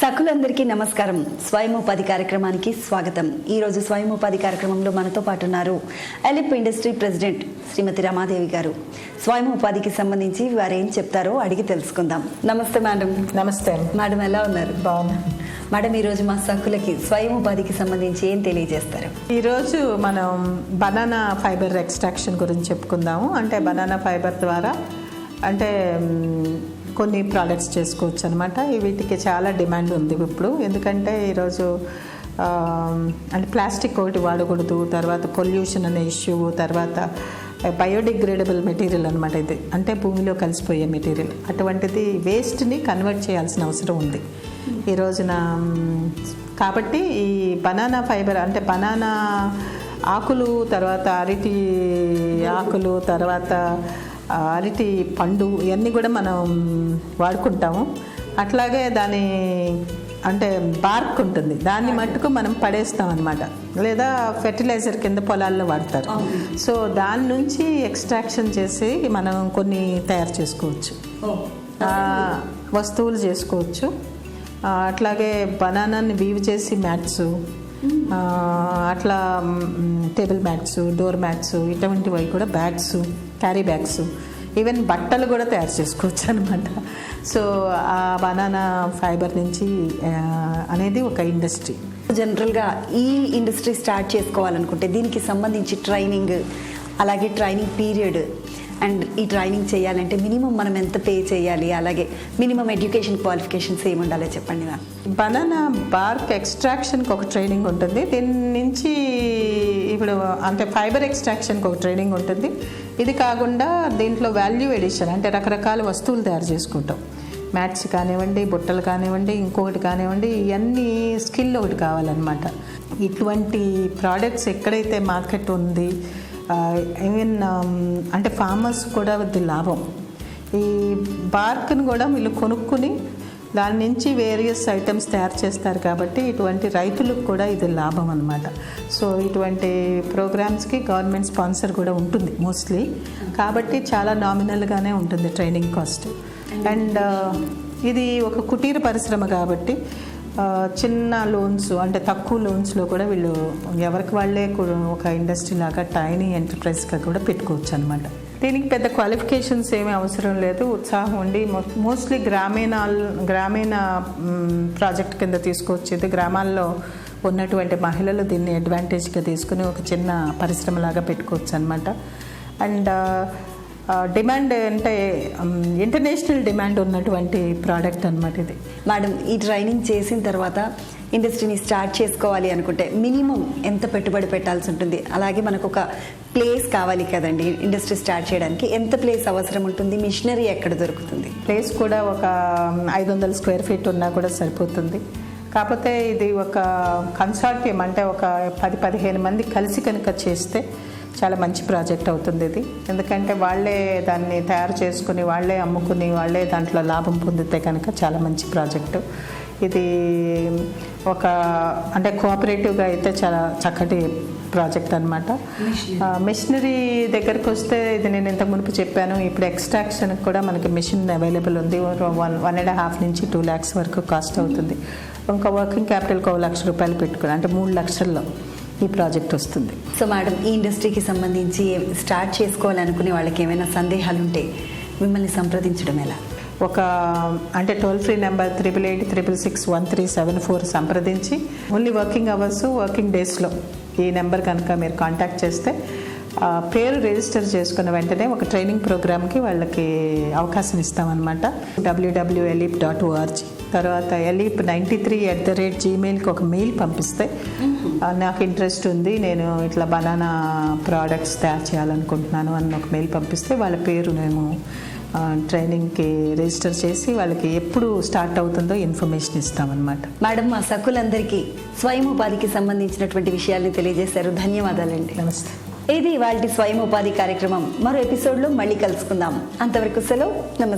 సకులందరికీ నమస్కారం. స్వయం ఉపాధి కార్యక్రమానికి స్వాగతం. ఈ రోజు స్వయం ఉపాధి కార్యక్రమంలో మనతో పాటు ఉన్నారు ఎలిప్ ఇండస్ట్రీ ప్రెసిడెంట్ శ్రీమతి రమాదేవి గారు. స్వయం ఉపాధికి సంబంధించి వారు ఏం చెప్తారో అడిగి తెలుసుకుందాం. నమస్తే మేడం. నమస్తే మేడం, ఎలా ఉన్నారు? బాగున్నా మేడం, ఈరోజు మా సకులకి స్వయం ఉపాధికి సంబంధించి ఏం తెలియజేస్తారు? ఈరోజు మనం బనానా ఫైబర్ ఎక్స్ట్రాక్షన్ గురించి చెప్పుకుందాము. అంటే బనానా ఫైబర్ ద్వారా అంటే కొన్ని ప్రోడక్ట్స్ చేసుకోవచ్చు అనమాట. వీటికి చాలా డిమాండ్ ఉంది ఇప్పుడు. ఎందుకంటే ఈరోజు అంటే ప్లాస్టిక్ ఒకటి వాడకూడదు, తర్వాత పొల్యూషన్ అనే ఇష్యూ, తర్వాత బయోడిగ్రేడబుల్ మెటీరియల్ అనమాట. ఇది అంటే భూమిలో కలిసిపోయే మెటీరియల్. అటువంటిది వేస్ట్ని కన్వర్ట్ చేయాల్సిన అవసరం ఉంది ఈ రోజున. కాబట్టి ఈ బనానా ఫైబర్ అంటే బనానా ఆకులు, తర్వాత అరటి ఆకులు, తర్వాత అరటి పండు, ఇవన్నీ కూడా మనం వాడుకుంటాము. అట్లాగే దాని అంటే బార్క్ ఉంటుంది, దాన్ని మట్టుకు మనం పడేస్తాం అనమాట, లేదా ఫెర్టిలైజర్ కింద పొలాల్లో వాడతారు. సో దాని నుంచి ఎక్స్ట్రాక్షన్ చేసి మనం కొన్ని తయారు చేసుకోవచ్చు, వస్తువులు చేసుకోవచ్చు. అట్లాగే బనానాని వీవ్ చేసి మ్యాట్స్, అట్లా టేబుల్ మ్యాట్స్, డోర్ మ్యాట్స్, ఇటువంటివి కూడా బ్యాగ్స్, క్యారీ బ్యాగ్స్, ఈవెన్ బట్టలు కూడా తయారు చేసుకోవచ్చు అనమాట. సో ఆ బనానా ఫైబర్ నుంచి అనేది ఒక ఇండస్ట్రీ. జనరల్గా ఈ ఇండస్ట్రీ స్టార్ట్ చేసుకోవాలనుకుంటే దీనికి సంబంధించి ట్రైనింగ్, అలాగే ట్రైనింగ్ పీరియడ్ అండ్ ఈ ట్రైనింగ్ చేయాలంటే మినిమం మనం ఎంత పే చేయాలి, అలాగే మినిమం ఎడ్యుకేషన్ క్వాలిఫికేషన్స్ ఏముండాలో చెప్పండి మ్యామ్. బనానా బార్క్ ఎక్స్ట్రాక్షన్కి ఒక ట్రైనింగ్ ఉంటుంది. దీని నుంచి ఇప్పుడు అంటే ఫైబర్ ఎక్స్ట్రాక్షన్కి ఒక ట్రైనింగ్ ఉంటుంది. ఇది కాకుండా దీంట్లో వాల్యూ ఎడిషన్ అంటే రకరకాల వస్తువులు తయారు చేసుకుంటాం. మ్యాట్స్ కానివ్వండి, బుట్టలు కానివ్వండి, ఇంకొకటి కానివ్వండి, ఇవన్నీ స్కిల్ ఒకటి కావాలన్నమాట. ఇటువంటి ప్రోడక్ట్స్ ఎక్కడైతే మార్కెట్ ఉంది, ఈవెన్ అంటే ఫార్మర్స్ కూడా ఇది లాభం. ఈ బార్క్ని కూడా వీళ్ళు కొనుక్కుని దాని నుంచి వేరియస్ ఐటమ్స్ తయారు చేస్తారు. కాబట్టి ఇటువంటి రైతులకు కూడా ఇది లాభం అన్నమాట. సో ఇటువంటి ప్రోగ్రామ్స్కి గవర్నమెంట్ స్పాన్సర్ కూడా ఉంటుంది మోస్ట్లీ. కాబట్టి చాలా నామినల్గానే ఉంటుంది ట్రైనింగ్ కాస్ట్. అండ్ ఇది ఒక కుటీర పరిశ్రమ కాబట్టి చిన్న లోన్స్ అంటే తక్కువ లోన్స్లో కూడా వీళ్ళు ఎవరికి వాళ్ళే ఒక ఇండస్ట్రీ లాగా టైనీ ఎంటర్ప్రైజ్గా కూడా పెట్టుకోవచ్చు అనమాట. దీనికి పెద్ద క్వాలిఫికేషన్స్ ఏమీ అవసరం లేదు. ఉత్సాహం ఉండి మోస్ట్లీ గ్రామీణ ప్రాజెక్ట్ కింద తీసుకొచ్చేది. గ్రామాల్లో ఉన్నటువంటి మహిళలు దీన్ని అడ్వాంటేజ్గా తీసుకుని ఒక చిన్న పరిశ్రమలాగా పెట్టుకోవచ్చు అనమాట. అండ్ డిమాండ్ అంటే ఇంటర్నేషనల్ డిమాండ్ ఉన్నటువంటి ప్రోడక్ట్ అనమాట ఇది. మేడం, ఈ ట్రైనింగ్ చేసిన తర్వాత ఇండస్ట్రీని స్టార్ట్ చేసుకోవాలి అనుకుంటే మినిమం ఎంత పెట్టుబడి పెట్టాల్సి ఉంటుంది? అలాగే మనకు ఒక ప్లేస్ కావాలి కదండి ఇండస్ట్రీ స్టార్ట్ చేయడానికి, ఎంత ప్లేస్ అవసరం ఉంటుంది? మిషనరీ ఎక్కడ దొరుకుతుంది? ప్లేస్ కూడా ఒక 500 స్క్వేర్ ఫీట్ ఉన్నా కూడా సరిపోతుంది. కాకపోతే ఇది ఒక కన్సార్టియం అంటే ఒక 10-15 మంది కలిసి కనుక చేస్తే చాలా మంచి ప్రాజెక్ట్ అవుతుంది ఇది. ఎందుకంటే వాళ్ళే దాన్ని తయారు చేసుకుని, వాళ్ళే అమ్ముకుని, వాళ్ళే దాంట్లో లాభం పొందితే కనుక చాలా మంచి ప్రాజెక్టు ఇది. ఒక అంటే కోఆపరేటివ్గా అయితే చాలా చక్కటి ప్రాజెక్ట్ అనమాట. మిషనరీ దగ్గరికి వస్తే ఇది నేను ఇంతకు మునుపు చెప్పాను. ఇప్పుడు ఎక్స్ట్రాక్షన్కి కూడా మనకి మిషన్ అవైలబుల్ ఉంది. 1.5 నుంచి 2 lakhs వరకు కాస్ట్ అవుతుంది. ఇంకా వర్కింగ్ క్యాపిటల్కి 1 లక్ష రూపాయలు పెట్టుకుని అంటే 3 లక్షల్లో ఈ ప్రాజెక్ట్ వస్తుంది. సో మేడం, ఈ ఇండస్ట్రీకి సంబంధించి స్టార్ట్ చేసుకోవాలనుకునే వాళ్ళకి ఏమైనా సందేహాలు ఉంటే మిమ్మల్ని సంప్రదించడం ఎలా? ఒక అంటే టోల్ ఫ్రీ నెంబర్ 8866661374 సంప్రదించి ఓన్లీ వర్కింగ్ అవర్స్, వర్కింగ్ డేస్లో ఈ నెంబర్ కనుక మీరు కాంటాక్ట్ చేస్తే పేరు రిజిస్టర్ చేసుకున్న వెంటనే ఒక ట్రైనింగ్ ప్రోగ్రామ్కి వాళ్ళకి అవకాశం ఇస్తామన్నమాట. www.elip.org తర్వాత elip93@gmailకి ఒక మెయిల్ పంపిస్తే నాకు ఇంట్రెస్ట్ ఉంది, నేను ఇట్లా బనానా ప్రోడక్ట్స్ తయారు చేయాలనుకుంటున్నాను అని ఒక మెయిల్ పంపిస్తే వాళ్ళ పేరు మేము ట్రైనింగ్కి రిజిస్టర్ చేసి వాళ్ళకి ఎప్పుడు స్టార్ట్ అవుతుందో ఇన్ఫర్మేషన్ ఇస్తామన్నమాట. మేడం, మా సకులందరికీ స్వయం ఉపాధికి సంబంధించినటువంటి విషయాల్ని తెలియజేశారు. ధన్యవాదాలండి. నమస్తే. ఇది ఇవాల్టి స్వయం ఉపాధి కార్యక్రమం. మరో ఎపిసోడ్లో మళ్ళీ కలుసుకుందాం. అంతవరకు సెలవు. నమస్తే.